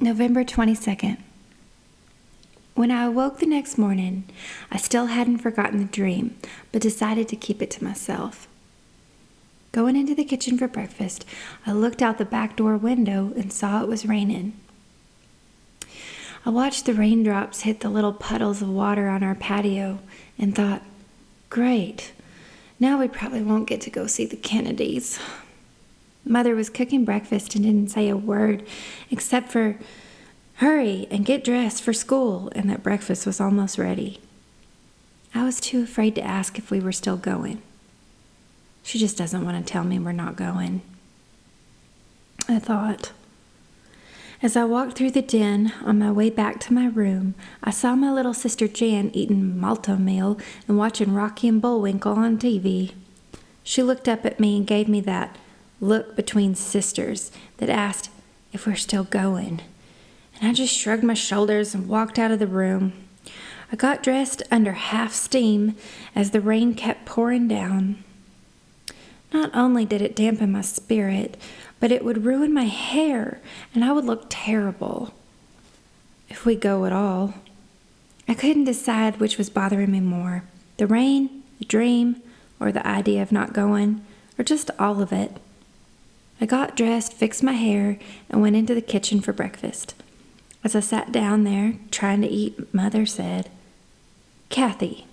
November 22nd. When I awoke the next morning, I still hadn't forgotten the dream, but decided to keep it to myself. Going into the kitchen for breakfast, I looked out the back door window and saw it was raining. I watched the raindrops hit the little puddles of water on our patio and thought, great, now we probably won't get to go see the Kennedys. Mother was cooking breakfast and didn't say a word except for hurry and get dressed for school, and that breakfast was almost ready. I was too afraid to ask if we were still going. She just doesn't want to tell me we're not going, I thought. As I walked through the den on my way back to my room, I saw my little sister Jan eating malto meal and watching Rocky and Bullwinkle on TV. She looked up at me and gave me that look between sisters that asked if we're still going. And I just shrugged my shoulders and walked out of the room. I got dressed under half steam as the rain kept pouring down. Not only did it dampen my spirit, but it would ruin my hair, and I would look terrible if we go at all. I couldn't decide which was bothering me more, the rain, the dream, or the idea of not going, or just all of it. I got dressed, fixed my hair, and went into the kitchen for breakfast. As I sat down there, trying to eat, Mother said, "Kathey,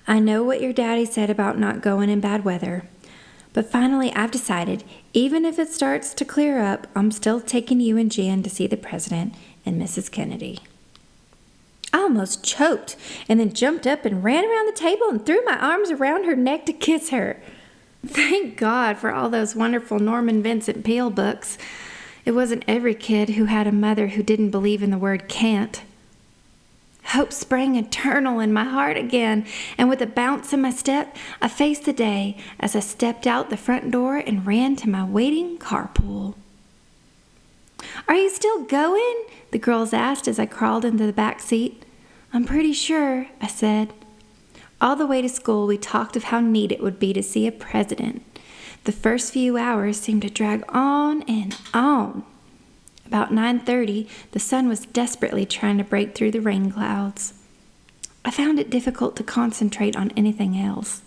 I know what your daddy said about not going in bad weather, but finally I've decided, even if it starts to clear up, I'm still taking you and Jan to see the President and Mrs. Kennedy." I almost choked and then jumped up and ran around the table and threw my arms around her neck to kiss her. Thank God for all those wonderful Norman Vincent Peale books. It wasn't every kid who had a mother who didn't believe in the word can't. Hope sprang eternal in my heart again, and with a bounce in my step, I faced the day as I stepped out the front door and ran to my waiting carpool. "Are you still going?" the girls asked as I crawled into the back seat. "I'm pretty sure," I said. All the way to school, we talked of how neat it would be to see a president. The first few hours seemed to drag on and on. About 9:30, the sun was desperately trying to break through the rain clouds. I found it difficult to concentrate on anything else.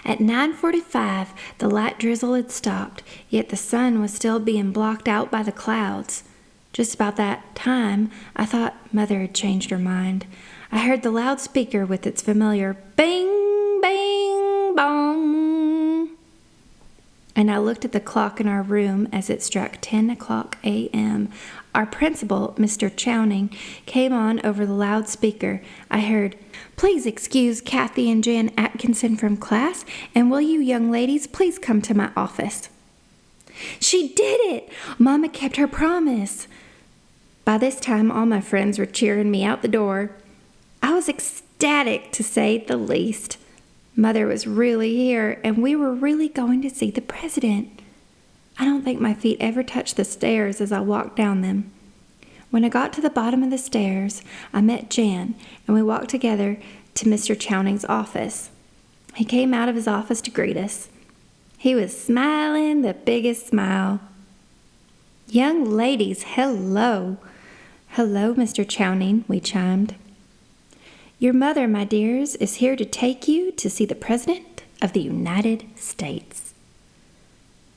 At 9:45, the light drizzle had stopped, yet the sun was still being blocked out by the clouds. Just about that time, I thought Mother had changed her mind. I heard the loudspeaker with its familiar bing, bing, bong. And I looked at the clock in our room as it struck 10 o'clock a.m. Our principal, Mr. Chowning, came on over the loudspeaker. I heard, "Please excuse Kathey and Jan Atkinson from class, and will you young ladies please come to my office?" She did it! Mama kept her promise. By this time, all my friends were cheering me out the door. I was ecstatic, to say the least. Mother was really here, and we were really going to see the President. I don't think my feet ever touched the stairs as I walked down them. When I got to the bottom of the stairs, I met Jan, and we walked together to Mr. Chowning's office. He came out of his office to greet us. He was smiling the biggest smile. "Young ladies, hello." "Hello, Mr. Chowning," we chimed. "Your mother, my dears, is here to take you to see the President of the United States.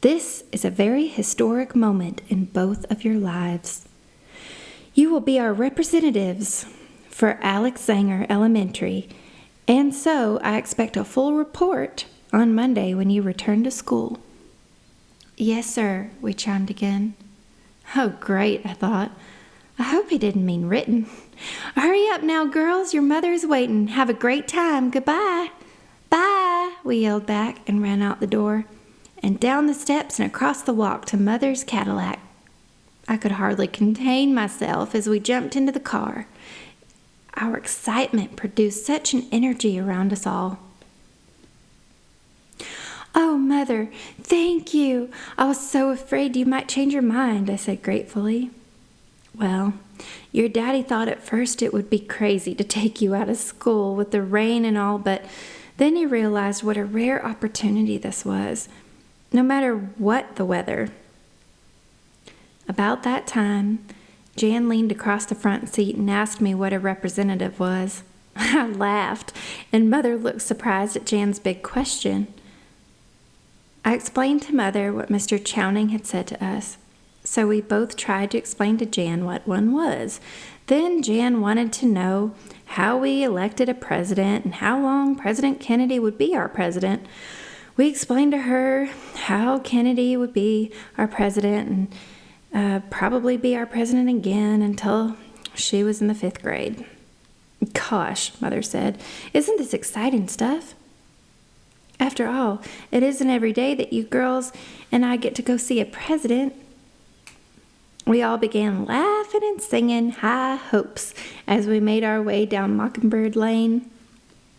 This is a very historic moment in both of your lives. You will be our representatives for Alexander Elementary, and so I expect a full report on Monday when you return to school." "Yes, sir," we chimed again. Oh, great, I thought. I hope he didn't mean written. "Hurry up now, girls. Your mother is waiting. Have a great time. Goodbye." "Bye," we yelled back and ran out the door and down the steps and across the walk to Mother's Cadillac. I could hardly contain myself as we jumped into the car. Our excitement produced such an energy around us all. "Oh, Mother, thank you. I was so afraid you might change your mind," I said gratefully. "Well, your daddy thought at first it would be crazy to take you out of school with the rain and all, but then he realized what a rare opportunity this was, no matter what the weather." About that time, Jan leaned across the front seat and asked me what a representative was. I laughed, and Mother looked surprised at Jan's big question. I explained to Mother what Mr. Chowning had said to us, so we both tried to explain to Jan what one was. Then Jan wanted to know how we elected a president and how long President Kennedy would be our president. We explained to her how Kennedy would be our president and probably be our president again until she was in the 5th grade. Gosh, Mother said, isn't this exciting stuff? After all, it isn't every day that you girls and I get to go see a president. We all began laughing and singing high hopes as we made our way down Mockingbird Lane.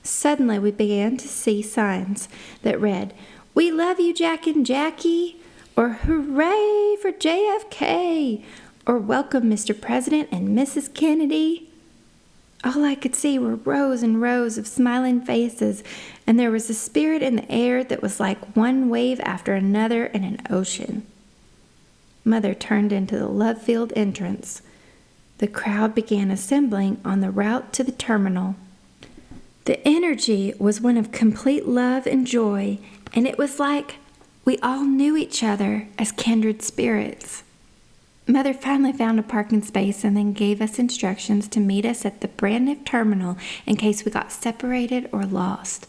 Suddenly we began to see signs that read, "We love you, Jack and Jackie," or "Hooray for JFK," or "Welcome, Mr. President and Mrs. Kennedy." All I could see were rows and rows of smiling faces, and there was a spirit in the air that was like one wave after another in an ocean. Mother turned into the Love Field entrance. The crowd began assembling on the route to the terminal. The energy was one of complete love and joy, and it was like we all knew each other as kindred spirits. Mother finally found a parking space and then gave us instructions to meet us at the Braniff terminal in case we got separated or lost.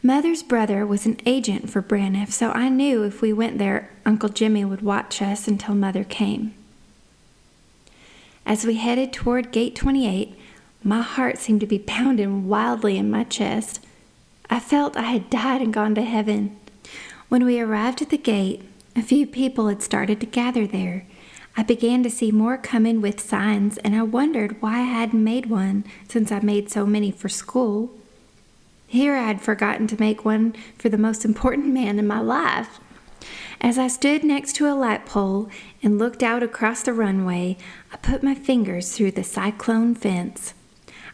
Mother's brother was an agent for Braniff, so I knew if we went there, Uncle Jimmy would watch us until Mother came. As we headed toward Gate 28, my heart seemed to be pounding wildly in my chest. I felt I had died and gone to heaven. When we arrived at the gate, a few people had started to gather there. I began to see more coming with signs, and I wondered why I hadn't made one since I made so many for school. Here I had forgotten to make one for the most important man in my life. As I stood next to a light pole and looked out across the runway, I put my fingers through the cyclone fence.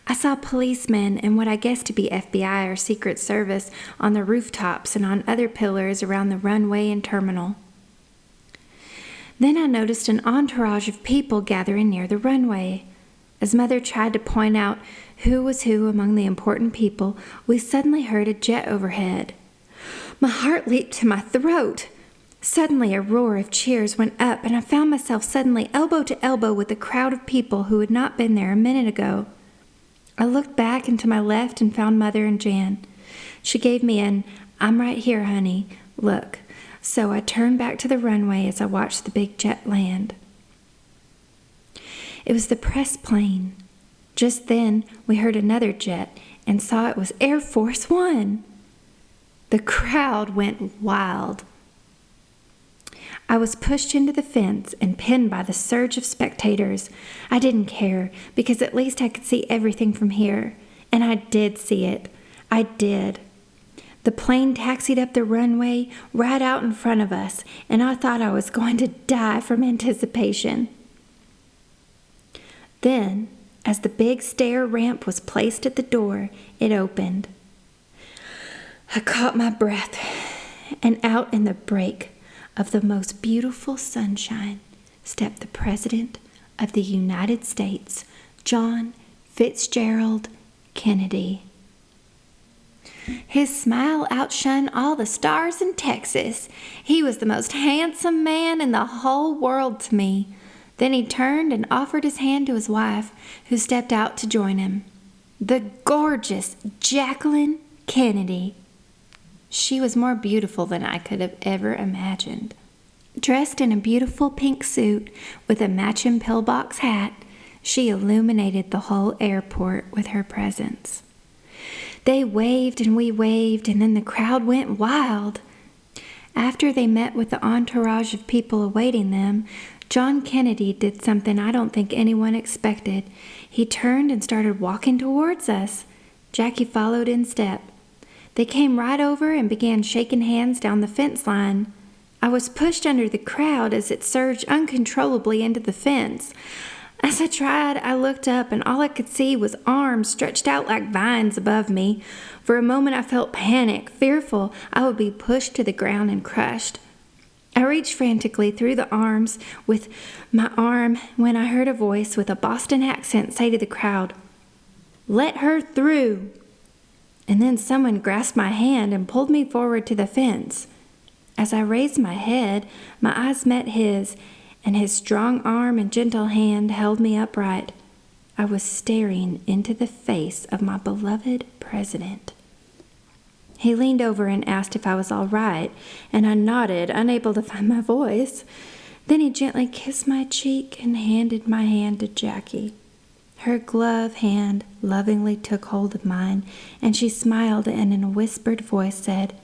I saw policemen and what I guessed to be FBI or Secret Service on the rooftops and on other pillars around the runway and terminal. Then I noticed an entourage of people gathering near the runway. As Mother tried to point out who was who among the important people, we suddenly heard a jet overhead. My heart leaped to my throat. Suddenly a roar of cheers went up, and I found myself suddenly elbow to elbow with a crowd of people who had not been there a minute ago. I looked back and to my left and found Mother and Jan. She gave me an "I'm right here, honey" look, so I turned back to the runway as I watched the big jet land. It was the press plane. Just then, we heard another jet and saw it was Air Force One. The crowd went wild. I was pushed into the fence and pinned by the surge of spectators. I didn't care, because at least I could see everything from here. And I did see it. I did. The plane taxied up the runway right out in front of us, and I thought I was going to die from anticipation. Then, as the big stair ramp was placed at the door, it opened. I caught my breath, and out in the break of the most beautiful sunshine stepped the President of the United States, John Fitzgerald Kennedy. His smile outshone all the stars in Texas. He was the most handsome man in the whole world to me. Then he turned and offered his hand to his wife, who stepped out to join him. The gorgeous Jacqueline Kennedy. She was more beautiful than I could have ever imagined. Dressed in a beautiful pink suit with a matching pillbox hat, she illuminated the whole airport with her presence. They waved and we waved, and then the crowd went wild. After they met with the entourage of people awaiting them, John Kennedy did something I don't think anyone expected. He turned and started walking towards us. Jackie followed in step. They came right over and began shaking hands down the fence line. I was pushed under the crowd as it surged uncontrollably into the fence. As I tried, I looked up, and all I could see was arms stretched out like vines above me. For a moment I felt panic, fearful I would be pushed to the ground and crushed. I reached frantically through the arms with my arm when I heard a voice with a Boston accent say to the crowd, "Let her through!" And then someone grasped my hand and pulled me forward to the fence. As I raised my head, my eyes met his, and his strong arm and gentle hand held me upright. I was staring into the face of my beloved president. He leaned over and asked if I was all right, and I nodded, unable to find my voice. Then he gently kissed my cheek and handed my hand to Jackie. Her gloved hand lovingly took hold of mine, and she smiled and in a whispered voice said,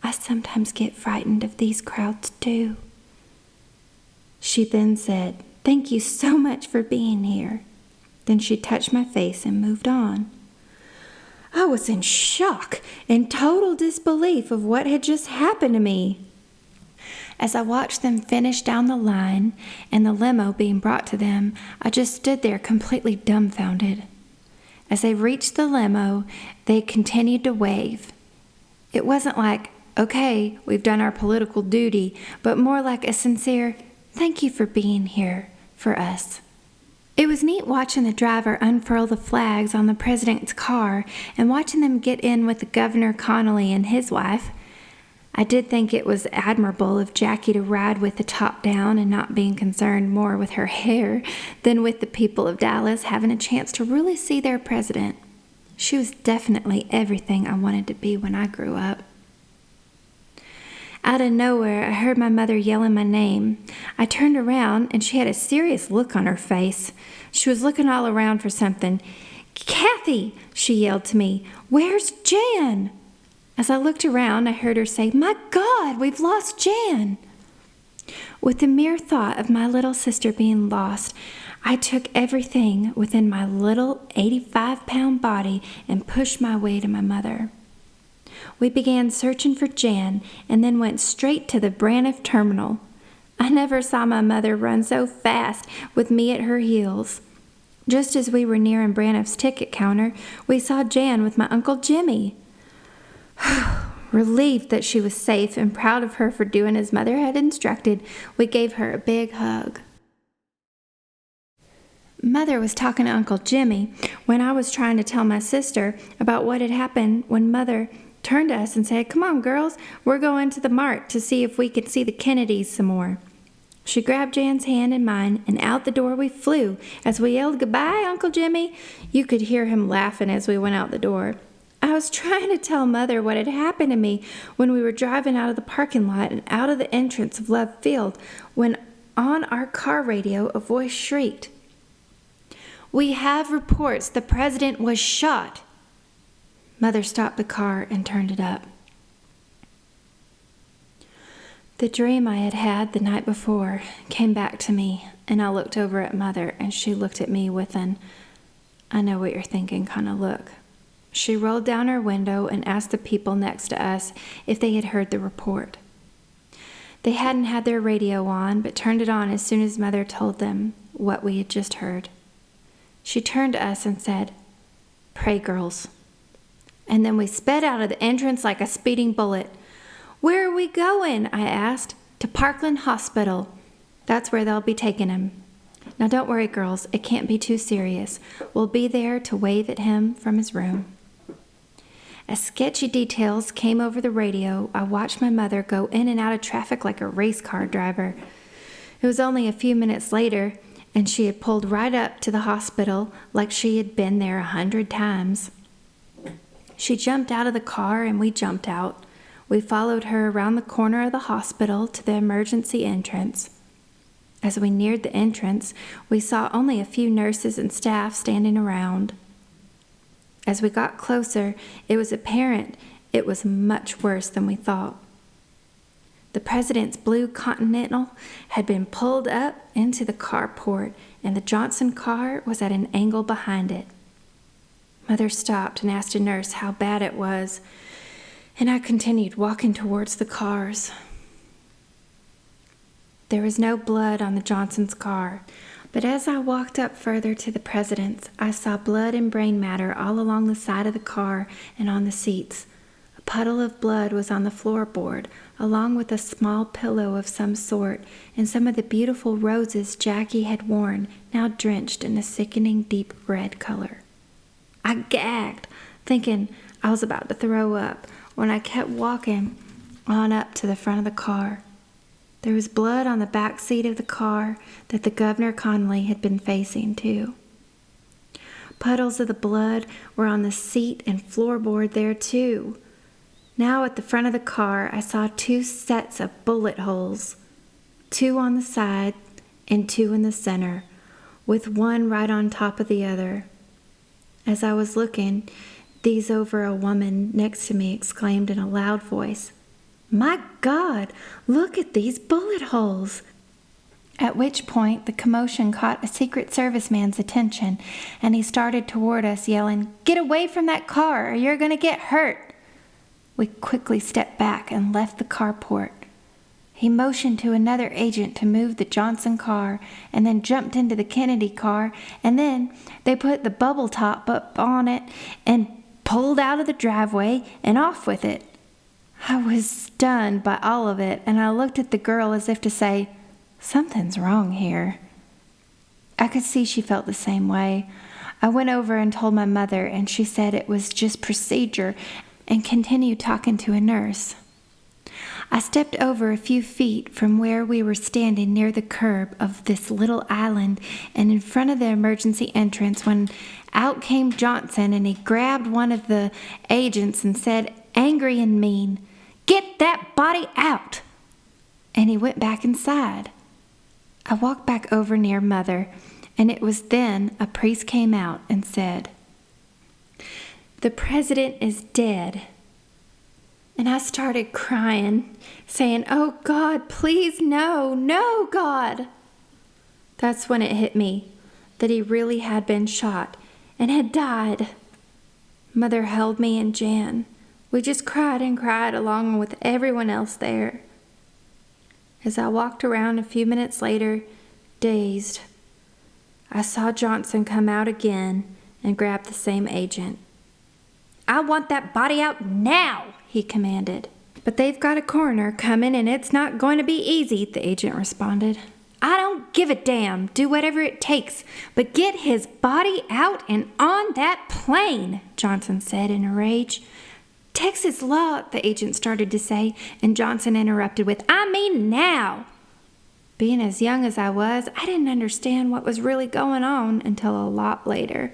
"I sometimes get frightened of these crowds too." She then said, "Thank you so much for being here." Then she touched my face and moved on. I was in shock and total disbelief of what had just happened to me. As I watched them finish down the line and the limo being brought to them, I just stood there completely dumbfounded. As they reached the limo, they continued to wave. It wasn't like, "Okay, we've done our political duty," but more like a sincere, "Thank you for being here for us." It was neat watching the driver unfurl the flags on the president's car and watching them get in with Governor Connolly and his wife. I did think it was admirable of Jackie to ride with the top down and not being concerned more with her hair than with the people of Dallas having a chance to really see their president. She was definitely everything I wanted to be when I grew up. Out of nowhere, I heard my mother yelling my name. I turned around, and she had a serious look on her face. She was looking all around for something. "Kathey," she yelled to me, "where's Jan?" As I looked around, I heard her say, "My God, we've lost Jan." With the mere thought of my little sister being lost, I took everything within my little 85-pound body and pushed my way to my mother. We began searching for Jan and then went straight to the Braniff terminal. I never saw my mother run so fast with me at her heels. Just as we were nearing Braniff's ticket counter, we saw Jan with my Uncle Jimmy. Relieved that she was safe and proud of her for doing as Mother had instructed, we gave her a big hug. Mother was talking to Uncle Jimmy when I was trying to tell my sister about what had happened when Mother turned to us and said, "Come on, girls, we're going to the mart to see if we could see the Kennedys some more." She grabbed Jan's hand in mine, and out the door we flew. As we yelled, "Goodbye, Uncle Jimmy," you could hear him laughing as we went out the door. I was trying to tell Mother what had happened to me when we were driving out of the parking lot and out of the entrance of Love Field, when on our car radio a voice shrieked, "We have reports the president was shot." Mother stopped the car and turned it up. The dream I had had the night before came back to me, and I looked over at Mother, and she looked at me with an "I know what you're thinking" kind of look. She rolled down her window and asked the people next to us if they had heard the report. They hadn't had their radio on, but turned it on as soon as Mother told them what we had just heard. She turned to us and said, "Pray, girls." And then we sped out of the entrance like a speeding bullet. "Where are we going?" I asked. "To Parkland Hospital. That's where they'll be taking him. Now don't worry, girls, it can't be too serious. We'll be there to wave at him from his room." As sketchy details came over the radio, I watched my mother go in and out of traffic like a race car driver. It was only a few minutes later, and she had pulled right up to the hospital like she had been there 100 times. She jumped out of the car, and we jumped out. We followed her around the corner of the hospital to the emergency entrance. As we neared the entrance, we saw only a few nurses and staff standing around. As we got closer, it was apparent it was much worse than we thought. The president's blue Continental had been pulled up into the carport, and the Johnson car was at an angle behind it. Mother stopped and asked a nurse how bad it was, and I continued walking towards the cars. There was no blood on the Johnson's car, but as I walked up further to the president's, I saw blood and brain matter all along the side of the car and on the seats. A A puddle of blood was on the floorboard, along with a small pillow of some sort and some of the beautiful roses Jackie had worn, now drenched in a sickening deep red color. I gagged, thinking I was about to throw up, when I kept walking on up to the front of the car. There was blood on the back seat of the car that the Governor Connolly had been facing, too. Puddles of the blood were on the seat and floorboard there, too. Now at the front of the car, I saw 2 sets of bullet holes, 2 on the side and 2 in the center, with one right on top of the other. As I was looking these over, a woman next to me exclaimed in a loud voice, "My God, look at these bullet holes!" At which point the commotion caught a Secret Service man's attention, and he started toward us yelling, "Get away from that car or you're going to get hurt!" We quickly stepped back and left the carport. He motioned to another agent to move the Johnson car and then jumped into the Kennedy car, and then they put the bubble top up on it and pulled out of the driveway and off with it. I was stunned by all of it, and I looked at the girl as if to say, "Something's wrong here." I could see she felt the same way. I went over and told my mother, and she said it was just procedure and continued talking to a nurse. I stepped over a few feet from where we were standing near the curb of this little island and in front of the emergency entrance when out came Johnson, and he grabbed one of the agents and said, angry and mean, "Get that body out!" And he went back inside. I walked back over near Mother, and it was then a priest came out and said, "The president is dead." And I started crying, saying, "Oh God, please no, no God." That's when it hit me that he really had been shot and had died. Mother held me and Jan. We just cried and cried along with everyone else there. As I walked around a few minutes later, dazed, I saw Johnson come out again and grab the same agent. "I want that body out now," he commanded. "But they've got a coroner coming and it's not going to be easy," the agent responded. "I don't give a damn. Do whatever it takes. But get his body out and on that plane," Johnson said in a rage. "Texas law," the agent started to say, and Johnson interrupted with, "I mean now." Being as young as I was, I didn't understand what was really going on until a lot later.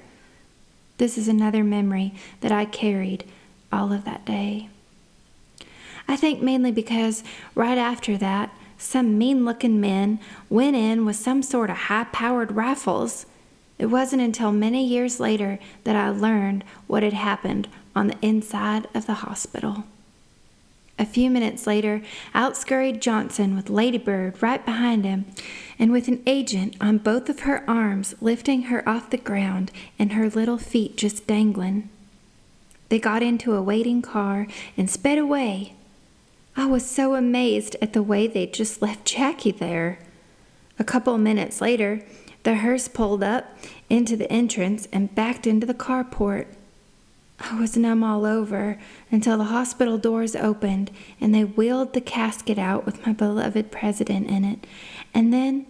This is another memory that I carried all of that day. I think mainly because right after that, some mean-looking men went in with some sort of high-powered rifles. It wasn't until many years later that I learned what had happened on the inside of the hospital. A few minutes later, out scurried Johnson with Lady Bird right behind him, and with an agent on both of her arms lifting her off the ground and her little feet just dangling. They got into a waiting car and sped away. I was so amazed at the way they'd just left Jackie there. A couple minutes later, the hearse pulled up into the entrance and backed into the carport. I was numb all over until the hospital doors opened and they wheeled the casket out with my beloved president in it. And then,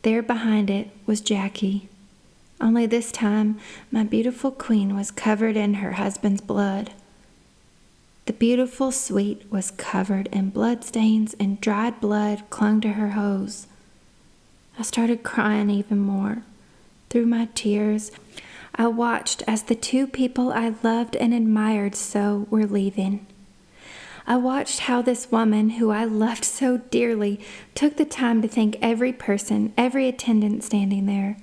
there behind it was Jackie. Only this time, my beautiful queen was covered in her husband's blood. The beautiful sweet was covered in bloodstains, and dried blood clung to her hose. I started crying even more. Through my tears, I watched as the 2 people I loved and admired so were leaving. I watched how this woman who I loved so dearly took the time to thank every person, every attendant standing there.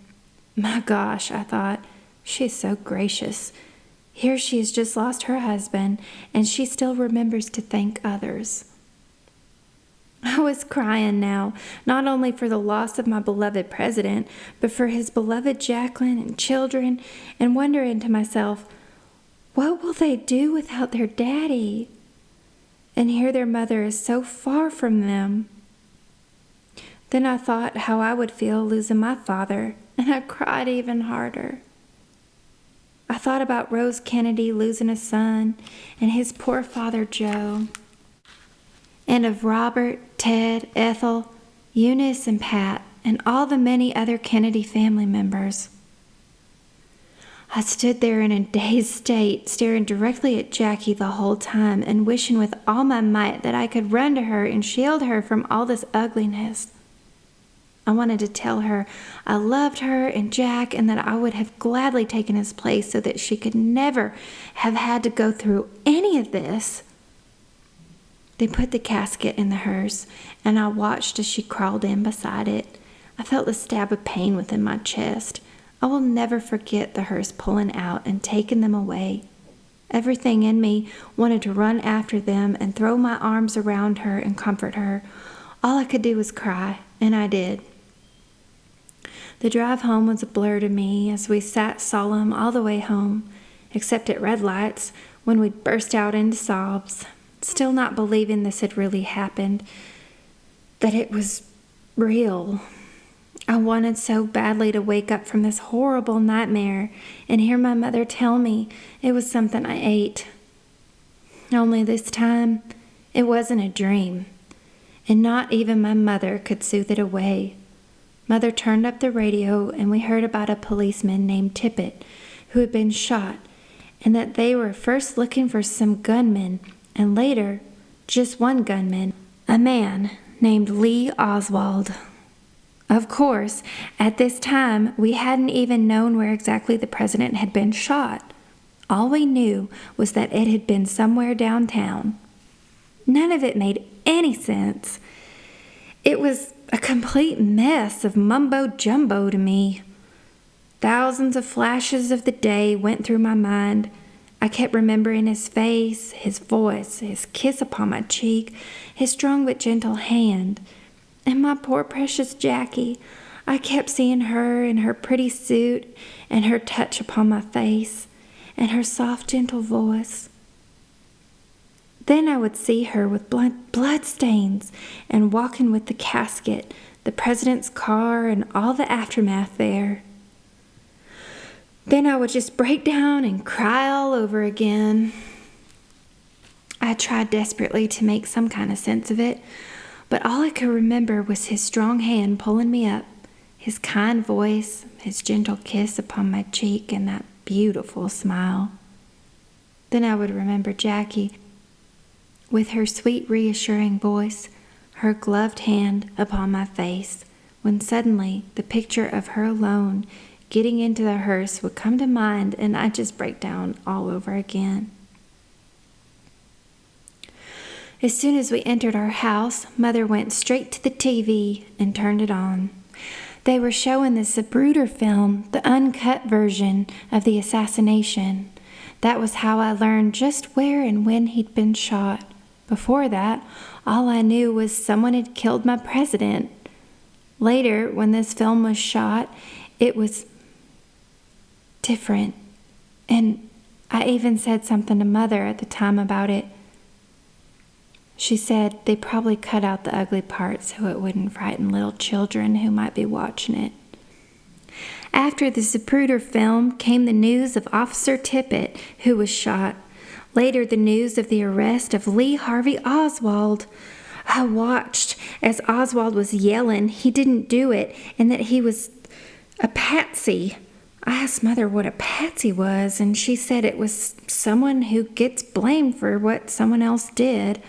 My gosh, I thought, she is so gracious. Here she has just lost her husband, and she still remembers to thank others. I was crying now, not only for the loss of my beloved president, but for his beloved Jacqueline and children, and wondering to myself, what will they do without their daddy? And here their mother is so far from them. Then I thought how I would feel losing my father, and I cried even harder. I thought about Rose Kennedy losing a son and his poor father Joe, and of Robert, Ted, Ethel, Eunice, and Pat, and all the many other Kennedy family members. I stood there in a dazed state, staring directly at Jackie the whole time and wishing with all my might that I could run to her and shield her from all this ugliness. I wanted to tell her I loved her and Jack and that I would have gladly taken his place so that she could never have had to go through any of this. They put the casket in the hearse, and I watched as she crawled in beside it. I felt a stab of pain within my chest. I will never forget the hearse pulling out and taking them away. Everything in me wanted to run after them and throw my arms around her and comfort her. All I could do was cry, and I did. The drive home was a blur to me as we sat solemn all the way home, except at red lights when we burst out into sobs, still not believing this had really happened, that it was real. I wanted so badly to wake up from this horrible nightmare and hear my mother tell me it was something I ate. Only this time, it wasn't a dream, and not even my mother could soothe it away. Mother turned up the radio, and we heard about a policeman named Tippett who had been shot, and that they were first looking for some gunmen, and later, just one gunman, a man named Lee Oswald. Of course, at this time, we hadn't even known where exactly the president had been shot. All we knew was that it had been somewhere downtown. None of it made any sense. It was a complete mess of mumbo-jumbo to me. Thousands of flashes of the day went through my mind. I kept remembering his face, his voice, his kiss upon my cheek, his strong but gentle hand. And my poor precious Jackie, I kept seeing her in her pretty suit and her touch upon my face and her soft, gentle voice. Then I would see her with blood stains and walking with the casket, the president's car, and all the aftermath there. Then I would just break down and cry all over again. I tried desperately to make some kind of sense of it, but all I could remember was his strong hand pulling me up, his kind voice, his gentle kiss upon my cheek, and that beautiful smile. Then I would remember Jackie, with her sweet, reassuring voice, her gloved hand upon my face, when suddenly the picture of her alone getting into the hearse would come to mind, and I'd just break down all over again. As soon as we entered our house, Mother went straight to the TV and turned it on. They were showing the Zapruder film, the uncut version of the assassination. That was how I learned just where and when he'd been shot. Before that, all I knew was someone had killed my president. Later, when this film was shot, it was different. And I even said something to Mother at the time about it. She said they probably cut out the ugly part so it wouldn't frighten little children who might be watching it. After the Zapruder film came the news of Officer Tippett, who was shot. Later, the news of the arrest of Lee Harvey Oswald. I watched as Oswald was yelling he didn't do it and that he was a patsy. I asked Mother what a patsy was, and she said it was someone who gets blamed for what someone else did.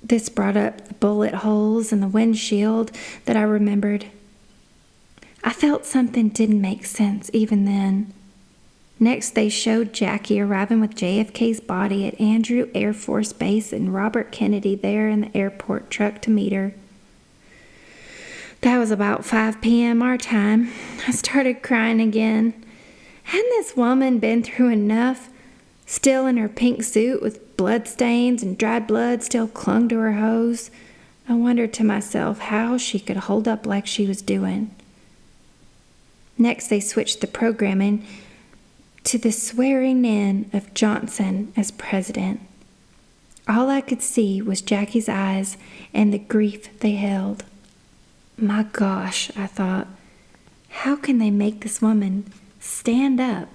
This brought up the bullet holes in the windshield that I remembered. I felt something didn't make sense even then. Next, they showed Jackie arriving with JFK's body at Andrew Air Force Base and Robert Kennedy there in the airport truck to meet her. That was about 5 p.m. our time. I started crying again. Hadn't this woman been through enough? Still in her pink suit with blood stains and dried blood still clung to her hose. I wondered to myself how she could hold up like she was doing. Next, they switched the programming to the swearing in of Johnson as president. All I could see was Jackie's eyes and the grief they held. My gosh, I thought, how can they make this woman stand up?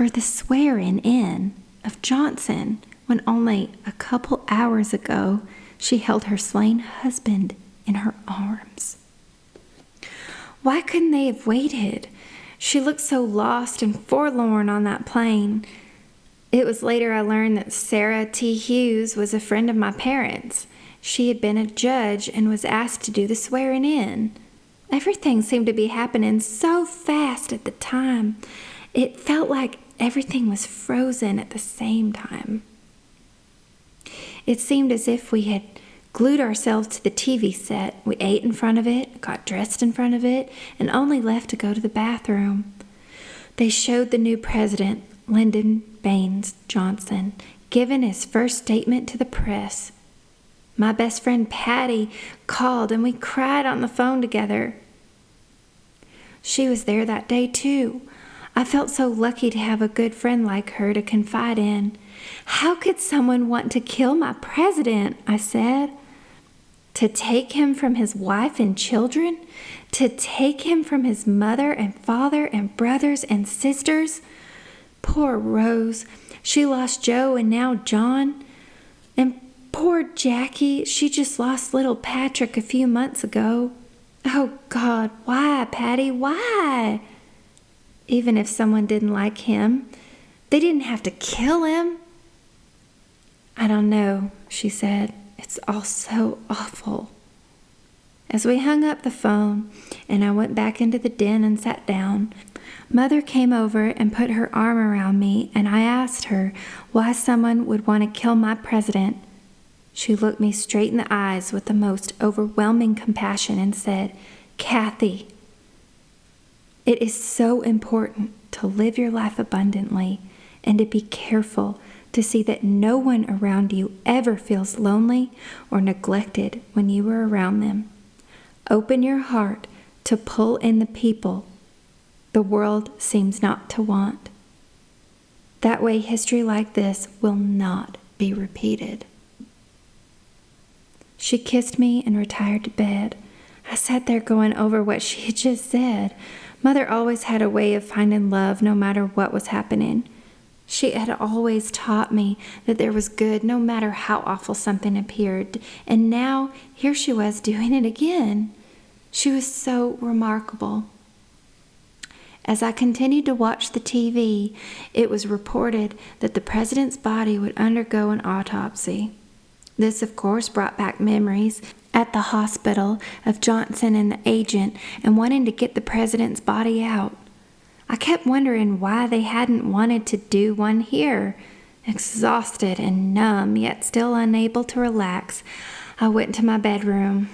for the swearing-in of Johnson when only a couple hours ago she held her slain husband in her arms. Why couldn't they have waited? She looked so lost and forlorn on that plane. It was later I learned that Sarah T. Hughes was a friend of my parents. She had been a judge and was asked to do the swearing in. Everything seemed to be happening so fast at the time. It felt like everything was frozen at the same time. It seemed as if we had glued ourselves to the TV set. We ate in front of it, got dressed in front of it, and only left to go to the bathroom. They showed the new president, Lyndon Baines Johnson, giving his first statement to the press. My best friend Patty called and we cried on the phone together. She was there that day too. I felt so lucky to have a good friend like her to confide in. How could someone want to kill my president? I said. To take him from his wife and children? To take him from his mother and father and brothers and sisters? Poor Rose. She lost Joe and now John. And poor Jackie, she just lost little Patrick a few months ago. Oh God, why, Patty, why? Even if someone didn't like him, they didn't have to kill him. I don't know, she said. It's all so awful. As we hung up the phone and I went back into the den and sat down, Mother came over and put her arm around me, and I asked her why someone would want to kill my president. She looked me straight in the eyes with the most overwhelming compassion and said, "Kathey, it is so important to live your life abundantly and to be careful to see that no one around you ever feels lonely or neglected when you are around them. Open your heart to pull in the people the world seems not to want. That way history like this will not be repeated." She kissed me and retired to bed. I sat there going over what she had just said. Mother always had a way of finding love no matter what was happening. She had always taught me that there was good no matter how awful something appeared. And now here she was doing it again. She was so remarkable. As I continued to watch the TV, it was reported that the president's body would undergo an autopsy. This, of course, brought back memories at the hospital of Johnson and the agent and wanting to get the president's body out. I kept wondering why they hadn't wanted to do one here. Exhausted and numb, yet still unable to relax, I went to my bedroom.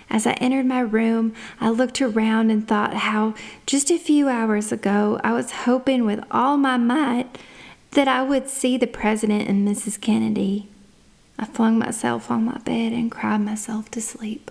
As I entered my room, I looked around and thought how just a few hours ago I was hoping with all my might that I would see the President and Mrs. Kennedy. I flung myself on my bed and cried myself to sleep.